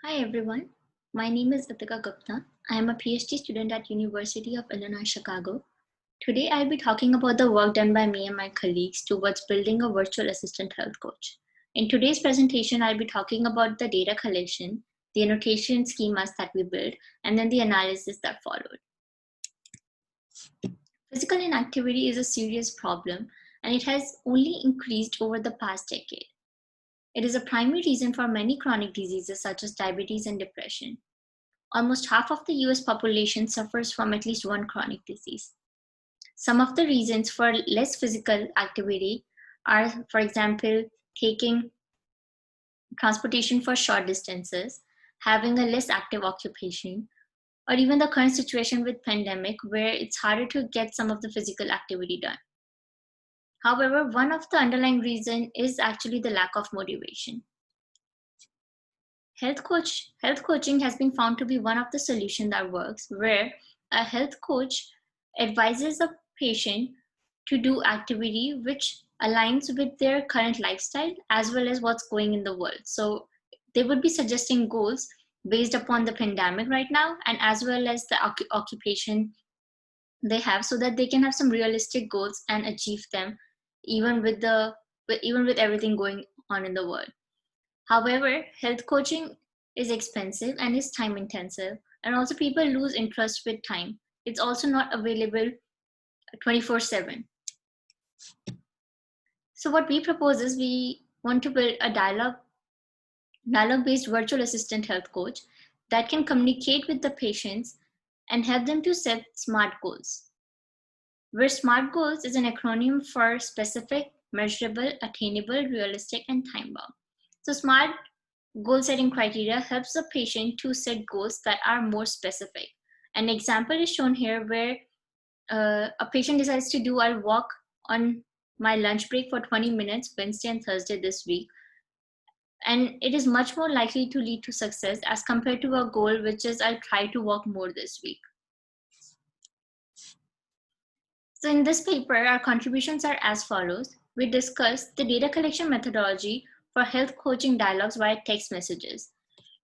Hi everyone, my name is Ritika Gupta. I am a PhD student at University of Illinois Chicago. Today I'll be talking about the work done by me and my colleagues towards building a virtual assistant health coach. In today's presentation, I'll be talking about the data collection, the annotation schemas that we built, and then the analysis that followed. Physical inactivity is a serious problem, and it has only increased over the past decade. It is a primary reason for many chronic diseases such as diabetes and depression. Almost half of the US population suffers from at least one chronic disease. Some of the reasons for less physical activity are, for example, taking transportation for short distances, having a less active occupation, or even the current situation with pandemic where it's harder to get some of the physical activity done. However, one of the underlying reasons is actually the lack of motivation. Health coaching has been found to be one of the solutions that works, where a health coach advises a patient to do activity which aligns with their current lifestyle as well as what's going in the world. So they would be suggesting goals based upon the pandemic right now and as well as the occupation they have, so that they can have some realistic goals and achieve them even with everything going on in the world. However, health coaching is expensive and is time intensive, and also people lose interest with time. It's also not available 24/7. So what we propose is we want to build a dialogue-based virtual assistant health coach that can communicate with the patients and help them to set SMART goals. Where SMART goals is an acronym for specific, measurable, attainable, realistic, and time-bound. So SMART goal setting criteria helps the patient to set goals that are more specific. An example is shown here where a patient decides to do, I'll walk on my lunch break for 20 minutes Wednesday and Thursday this week. And it is much more likely to lead to success as compared to a goal which is, I'll try to walk more this week. So in this paper, our contributions are as follows. We discussed the data collection methodology for health coaching dialogues via text messages.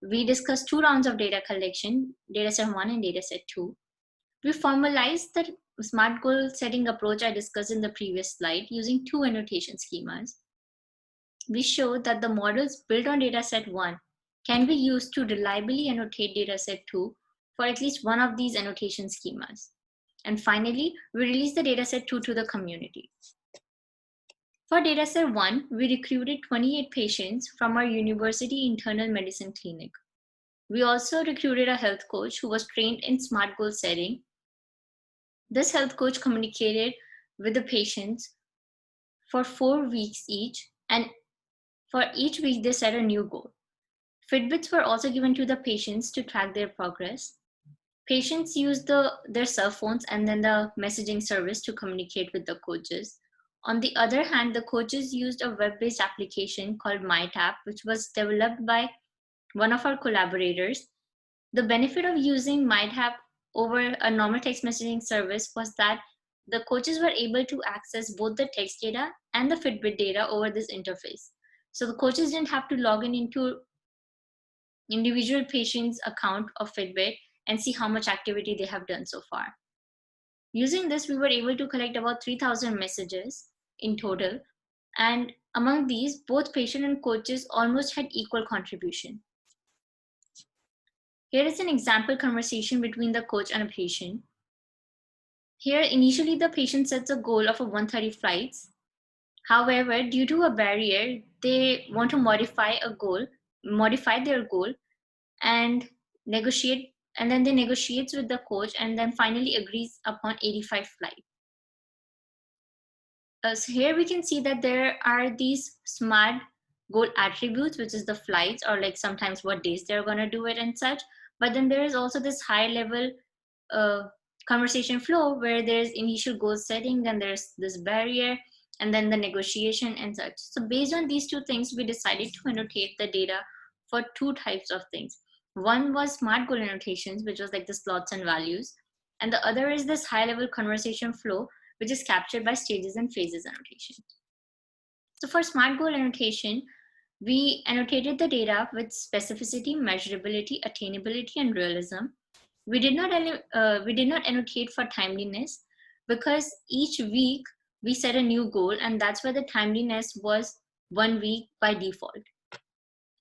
We discussed 2 rounds of data collection, dataset 1 and dataset 2. We formalized the SMART goal setting approach I discussed in the previous slide using 2 annotation schemas. We showed that the models built on dataset 1 can be used to reliably annotate dataset 2 for at least one of these annotation schemas. And finally, we released the dataset 2 to the community. For dataset 1, we recruited 28 patients from our university internal medicine clinic. We also recruited a health coach who was trained in SMART goal setting. This health coach communicated with the patients for 4 weeks each, and for each week they set a new goal. Fitbits were also given to the patients to track their progress. Patients used their cell phones and then the messaging service to communicate with the coaches. On the other hand, the coaches used a web-based application called MyTap, which was developed by one of our collaborators. The benefit of using MyTap over a normal text messaging service was that the coaches were able to access both the text data and the Fitbit data over this interface. So the coaches didn't have to log in into individual patient's account of Fitbit and see how much activity they have done so far. Using this, we were able to collect about 3,000 messages in total. And among these, both patient and coaches almost had equal contribution. Here is an example conversation between the coach and a patient. Here, initially, the patient sets a goal of a 130 flights. However, due to a barrier, they want to modify their goal and negotiate, and then they negotiates with the coach and then finally agrees upon 85 flights. So here we can see that there are these SMART goal attributes, which is the flights or like sometimes what days they're going to do it and such. But then there is also this high level conversation flow where there's initial goal setting, then there's this barrier, and then the negotiation and such. So based on these 2 things, we decided to annotate the data for 2 types of things. One was SMART goal annotations, which was like the slots and values. And the other is this high level conversation flow, which is captured by stages and phases annotation. So for SMART goal annotation, We annotated the data with specificity, measurability, attainability, and realism. We did not annotate for timeliness because each week we set a new goal, and that's where the timeliness was 1 week by default.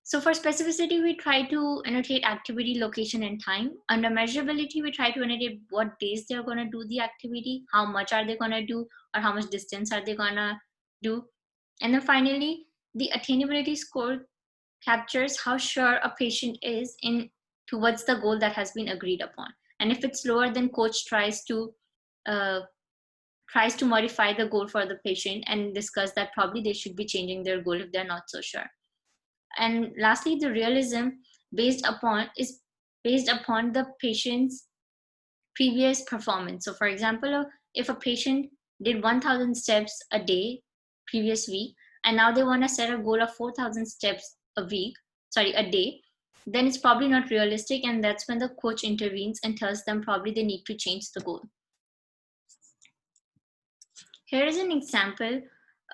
So for specificity, we try to annotate activity, location, and time. Under measurability, we try to annotate what days they're going to do the activity, how much are they going to do, or how much distance are they going to do. And then finally, the attainability score captures how sure a patient is in towards the goal that has been agreed upon. And if it's lower, then coach tries to modify the goal for the patient and discuss that probably they should be changing their goal if they're not so sure. And lastly, the realism is based upon the patient's previous performance. So for example, if a patient did 1,000 steps a day previous week, and now they want to set a goal of 4,000 steps a day, then it's probably not realistic, and that's when the coach intervenes and tells them probably they need to change the goal. Here is an example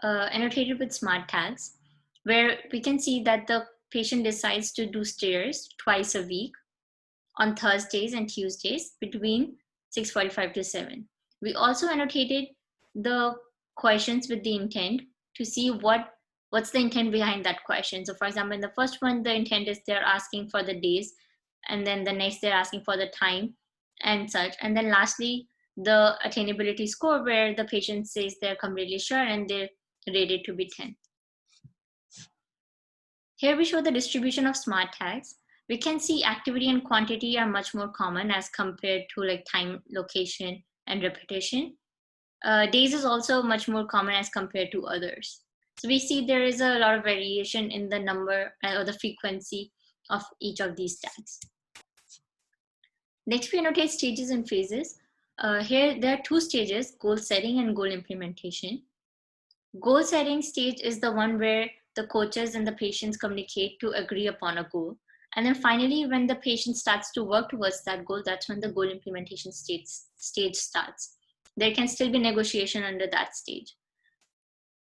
annotated with smart tags, where we can see that the patient decides to do stairs twice a week on Thursdays and Tuesdays between 6:45 to 7. We also annotated the questions with the intent to see what's the intent behind that question. So for example, in the first one, the intent is they're asking for the days, and then the next they're asking for the time and such. And then lastly, the attainability score, where the patient says they're completely sure and they're rated to be 10. Here we show the distribution of smart tags. We can see activity and quantity are much more common as compared to like time, location, and repetition. Days is also much more common as compared to others. So we see there is a lot of variation in the number or the frequency of each of these tags. Next, we annotate stages and phases. Here, there are two stages: goal setting and goal implementation. Goal setting stage is the one where the coaches and the patients communicate to agree upon a goal. And then finally, when the patient starts to work towards that goal, that's when the goal implementation stage starts. There can still be negotiation under that stage.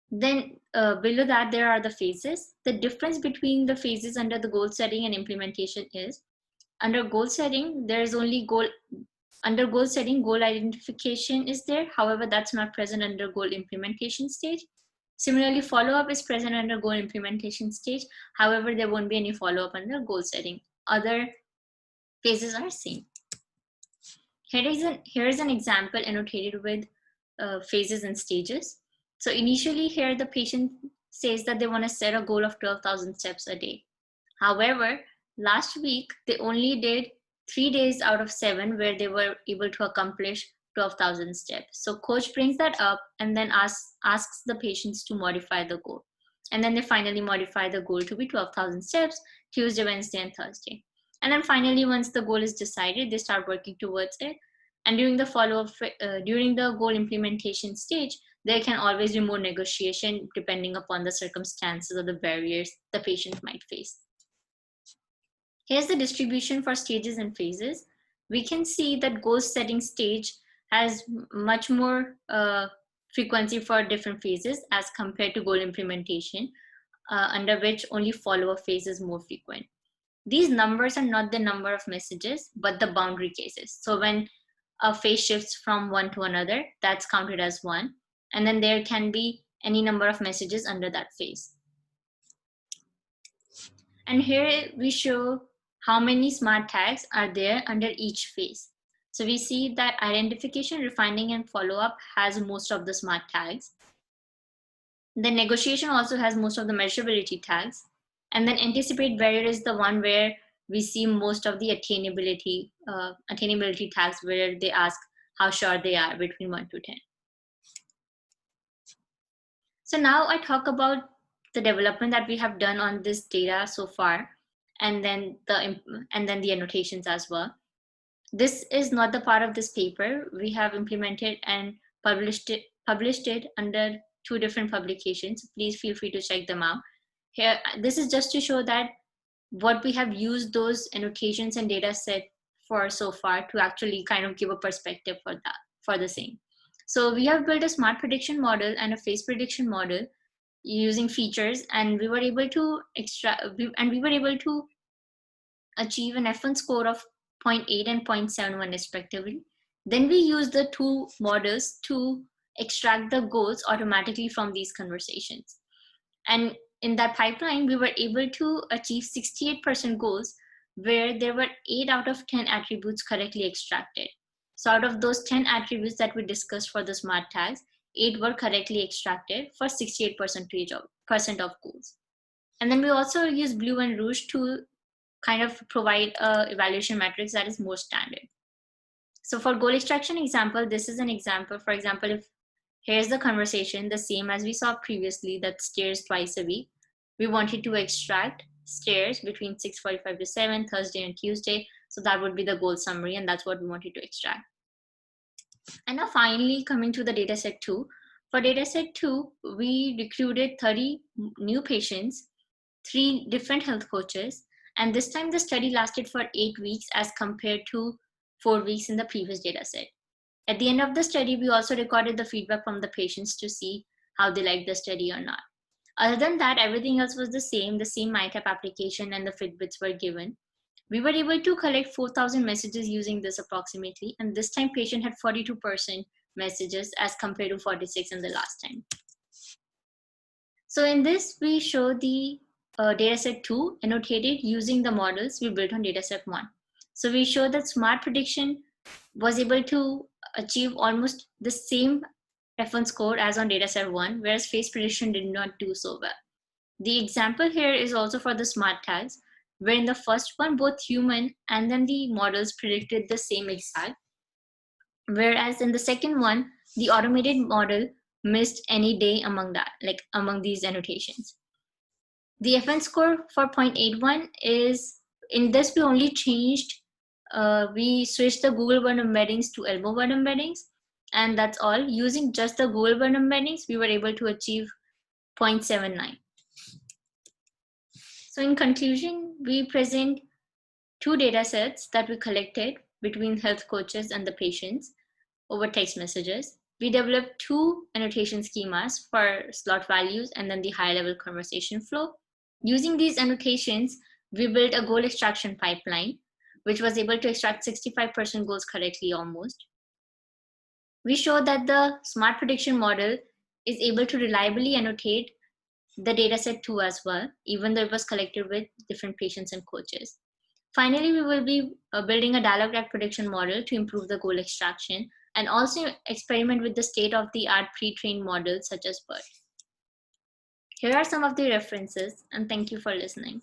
Then below that, there are the phases. The difference between the phases under the goal setting and implementation is, under goal setting, there is only under goal setting, goal identification is there. However, that's not present under goal implementation stage. Similarly, follow-up is present under goal implementation stage. However, there won't be any follow-up under goal setting. Other phases are same. Here is an example annotated with phases and stages. So initially here, the patient says that they want to set a goal of 12,000 steps a day. However, last week, they only did 3 days out of 7 where they were able to accomplish 12,000 steps. So coach brings that up and then asks the patients to modify the goal. And then they finally modify the goal to be 12,000 steps, Tuesday, Wednesday, and Thursday. And then finally, once the goal is decided, they start working towards it. And during the follow-up, during the goal implementation stage, there can always be more negotiation depending upon the circumstances or the barriers the patient might face. Here's the distribution for stages and phases. We can see that goal setting stage has much more frequency for different phases as compared to goal implementation, under which only follow-up phase is more frequent. These numbers are not the number of messages, but the boundary cases. So when a phase shifts from one to another, that's counted as one. And then there can be any number of messages under that phase. And here we show how many smart tags are there under each phase. So we see that identification, refining, and follow-up has most of the smart tags. The negotiation also has most of the measurability tags. And then anticipate barrier is the one where we see most of the attainability tags, where they ask how sure they are between 1 to 10. So now I talk about the development that we have done on this data so far, and then the annotations as well. This is not the part of this paper. We have implemented and published it under 2 different publications. Please feel free to check them out. Here, this is just to show that what we have used those annotations and data set for so far to actually kind of give a perspective for the same. So we have built a smart prediction model and a phase prediction model using features, and we were able to achieve an F1 score of 0.8 and 0.71 respectively. Then we used the two models to extract the goals automatically from these conversations. And in that pipeline, we were able to achieve 68% goals, where there were 8 out of 10 attributes correctly extracted. So out of those 10 attributes that we discussed for the smart tags, 8 were correctly extracted for 68% of goals. And then we also use Blue and Rouge to kind of provide a evaluation matrix that is more standard. So for goal extraction example, this is an example. For example, if here's the conversation, the same as we saw previously, that stairs twice a week. We wanted to extract stairs between 6:45 to 7, Thursday and Tuesday. So that would be the goal summary, and that's what we wanted to extract. And now finally coming to the dataset 2. For dataset 2, we recruited 30 new patients, 3 different health coaches, and this time the study lasted for 8 weeks as compared to 4 weeks in the previous dataset. At the end of the study, we also recorded the feedback from the patients to see how they liked the study or not. Other than that, everything else was the same MyTab application and the Fitbits were given. We were able to collect 4,000 messages using this approximately, and this time patient had 42% messages as compared to 46 in the last time. So in this, we show the dataset 2 annotated using the models we built on dataset 1. So we show that smart prediction was able to achieve almost the same F1 score as on dataset 1, whereas face prediction did not do so well. The example here is also for the smart tags, where in the first one, both human and then the models predicted the same exact, whereas in the second one, the automated model missed any day among these annotations. The F1 score for 0.81 is, in this we only changed, we switched the Google Word embeddings to Elmo Word embeddings, and that's all. Using just the Google Word embeddings, we were able to achieve 0.79. So in conclusion, we present 2 data sets that we collected between health coaches and the patients over text messages. We developed 2 annotation schemas for slot values and then the high level conversation flow. Using these annotations, we built a goal extraction pipeline, which was able to extract 65% goals correctly almost. We showed that the smart prediction model is able to reliably annotate the dataset 2 as well, even though it was collected with different patients and coaches. Finally, we will be building a dialogue track prediction model to improve the goal extraction and also experiment with the state-of-the-art pre-trained models such as BERT. Here are some of the references, and thank you for listening.